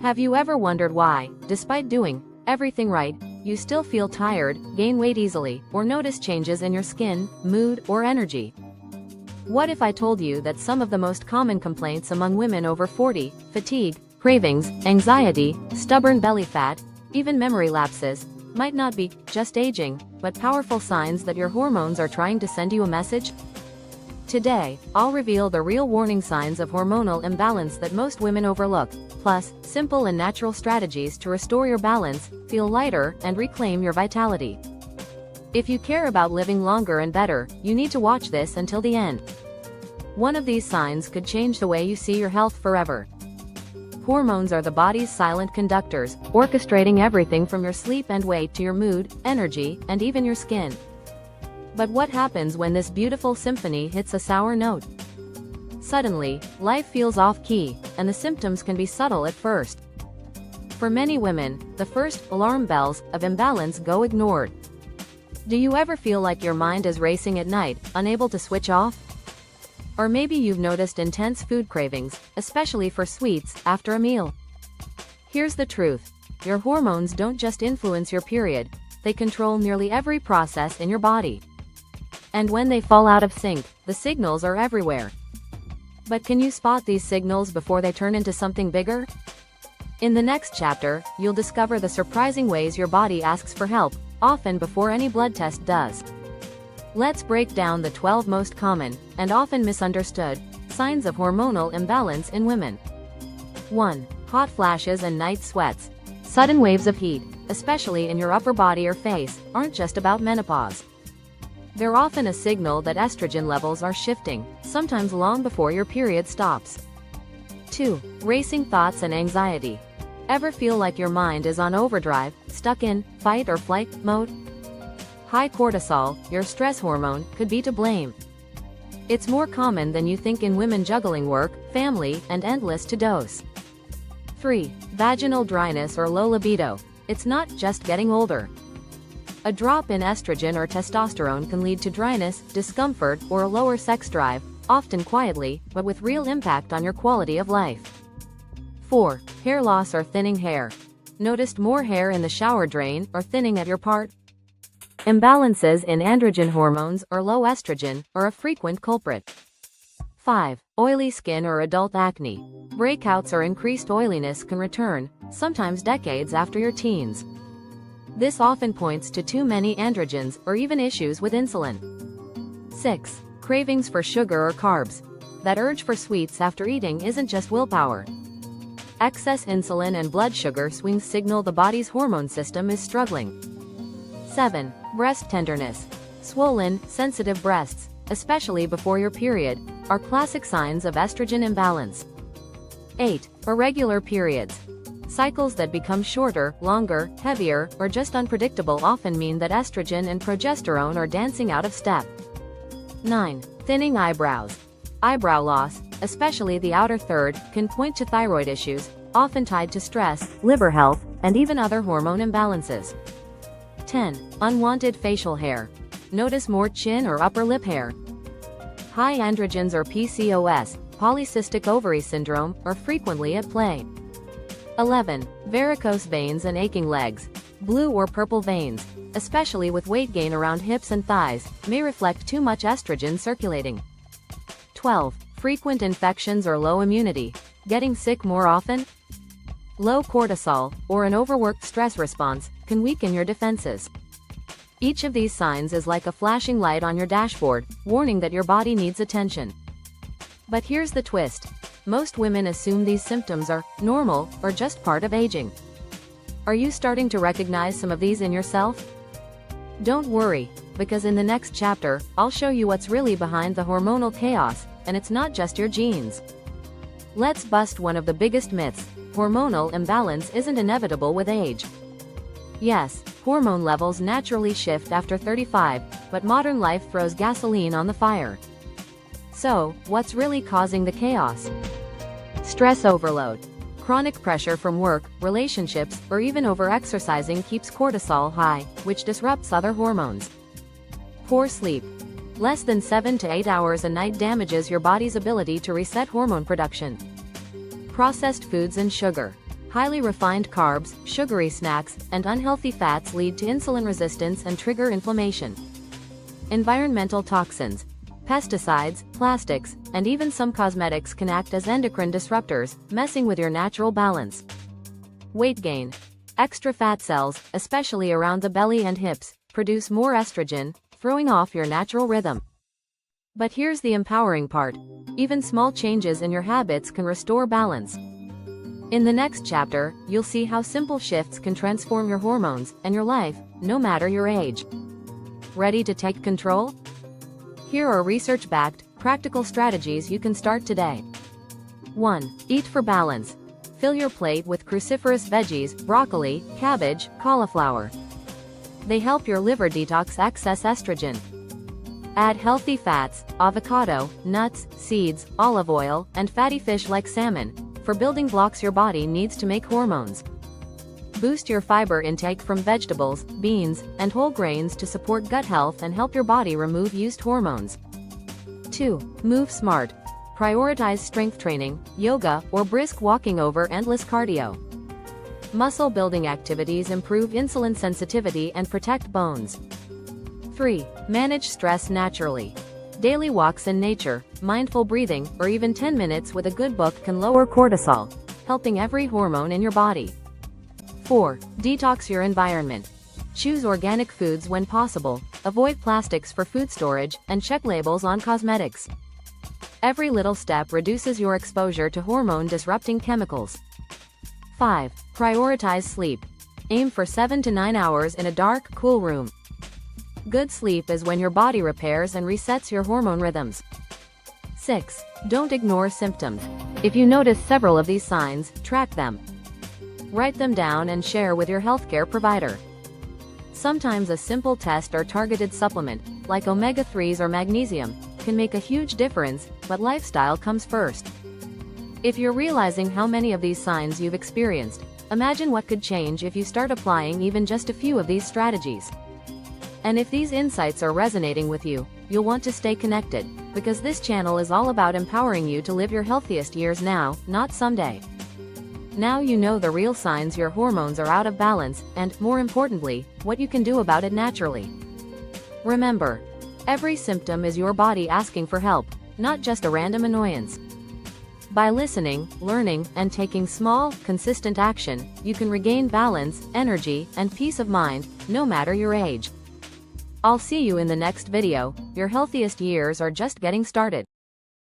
Have you ever wondered why, despite doing everything right, you still feel tired, gain weight easily, or notice changes in your skin, mood, or energy? What if I told you that some of the most common complaints among women over 40, fatigue, cravings, anxiety, stubborn belly fat, even memory lapses, might not be just aging, but powerful signs that your hormones are trying to send you a message? Today, I'll reveal the real warning signs of hormonal imbalance that most women overlook, plus, simple and natural strategies to restore your balance, feel lighter, and reclaim your vitality. If you care about living longer and better, you need to watch this until the end. One of these signs could change the way you see your health forever. Hormones are the body's silent conductors, orchestrating everything from your sleep and weight to your mood, energy, and even your skin. But what happens when this beautiful symphony hits a sour note? Suddenly, life feels off-key, and the symptoms can be subtle at first. For many women, the first alarm bells of imbalance go ignored. Do you ever feel like your mind is racing at night, unable to switch off? Or maybe you've noticed intense food cravings, especially for sweets, after a meal. Here's the truth. Your hormones don't just influence your period, they control nearly every process in your body. And when they fall out of sync, the signals are everywhere. But can you spot these signals before they turn into something bigger? In the next chapter, you'll discover the surprising ways your body asks for help, often before any blood test does. Let's break down the 12 most common, and often misunderstood, signs of hormonal imbalance in women. 1. Hot flashes and night sweats. Sudden waves of heat, especially in your upper body or face, aren't just about menopause. They're often a signal that estrogen levels are shifting, sometimes long before your period stops. 2. Racing thoughts and anxiety. Ever feel like your mind is on overdrive, stuck in fight or flight mode? High cortisol, your stress hormone, could be to blame. It's more common than you think in women juggling work, family, and endless to-dos. 3. Vaginal dryness or low libido. It's not just getting older. A drop in estrogen or testosterone can lead to dryness, discomfort, or a lower sex drive, often quietly, but with real impact on your quality of life. 4. Hair loss or thinning hair. Noticed more hair in the shower drain or thinning at your part? Imbalances in androgen hormones or low estrogen are a frequent culprit. 5. Oily skin or adult acne. Breakouts or increased oiliness can return, sometimes decades after your teens. This often points to too many androgens or even issues with insulin. 6. Cravings for sugar or carbs. That urge for sweets after eating isn't just willpower. Excess insulin and blood sugar swings signal the body's hormone system is struggling. 7. Breast tenderness. Swollen, sensitive breasts, especially before your period, are classic signs of estrogen imbalance. 8. Irregular periods. Cycles that become shorter, longer, heavier, or just unpredictable often mean that estrogen and progesterone are dancing out of step. 9. Thinning eyebrows. Eyebrow loss, especially the outer third, can point to thyroid issues, often tied to stress, liver health, and even other hormone imbalances. 10. Unwanted facial hair. Notice more chin or upper lip hair. High androgens or PCOS, polycystic ovary syndrome, are frequently at play. 11. Varicose veins and aching legs. Blue or purple veins, especially with weight gain around hips and thighs, may reflect too much estrogen circulating. 12. Frequent infections or low immunity. Getting sick more often? Low cortisol, or an overworked stress response, can weaken your defenses. Each of these signs is like a flashing light on your dashboard, warning that your body needs attention. But here's the twist. Most women assume these symptoms are normal or just part of aging. Are you starting to recognize some of these in yourself? Don't worry, because in the next chapter, I'll show you what's really behind the hormonal chaos, and it's not just your genes. Let's bust one of the biggest myths. Hormonal imbalance isn't inevitable with age. Yes, hormone levels naturally shift after 35, but modern life throws gasoline on the fire. So, what's really causing the chaos? Stress overload. Chronic pressure from work, relationships, or even overexercising keeps cortisol high, which disrupts other hormones. Poor sleep. Less than 7 to 8 hours a night damages your body's ability to reset hormone production. Processed foods and sugar. Highly refined carbs, sugary snacks, and unhealthy fats lead to insulin resistance and trigger inflammation. Environmental toxins, pesticides, plastics, and even some cosmetics can act as endocrine disruptors, messing with your natural balance. Weight gain. Extra fat cells, especially around the belly and hips, produce more estrogen, throwing off your natural rhythm. But here's the empowering part. Even small changes in your habits can restore balance. In the next chapter, you'll see how simple shifts can transform your hormones and your life, no matter your age. Ready to take control? Here are research-backed, practical strategies you can start today. 1. Eat for balance. Fill your plate with cruciferous veggies, broccoli, cabbage, cauliflower. They help your liver detox excess estrogen. Add healthy fats, avocado, nuts, seeds, olive oil, and fatty fish like salmon, for building blocks your body needs to make hormones. Boost your fiber intake from vegetables, beans, and whole grains to support gut health and help your body remove used hormones. 2. Move smart. Prioritize strength training, yoga, or brisk walking over endless cardio. Muscle building activities improve insulin sensitivity and protect bones. 3. Manage stress naturally. Daily walks in nature, mindful breathing, or even 10 minutes with a good book can lower cortisol, helping every hormone in your body. 4. Detox your environment. Choose organic foods when possible, avoid plastics for food storage, and check labels on cosmetics. Every little step reduces your exposure to hormone-disrupting chemicals. 5. Prioritize sleep. Aim for 7 to 9 hours in a dark, cool room. Good sleep is when your body repairs and resets your hormone rhythms. 6. Don't ignore symptoms. If you notice several of these signs, track them. Write them down and share with your healthcare provider. Sometimes a simple test or targeted supplement, like omega-3s or magnesium, can make a huge difference, but lifestyle comes first. If you're realizing how many of these signs you've experienced, imagine what could change if you start applying even just a few of these strategies. And if these insights are resonating with you, you'll want to stay connected, because this channel is all about empowering you to live your healthiest years now, not someday. Now you know the real signs your hormones are out of balance, and, more importantly, what you can do about it naturally. Remember, every symptom is your body asking for help, not just a random annoyance. By listening, learning, and taking small, consistent action, you can regain balance, energy, and peace of mind, no matter your age. I'll see you in the next video. Your healthiest years are just getting started.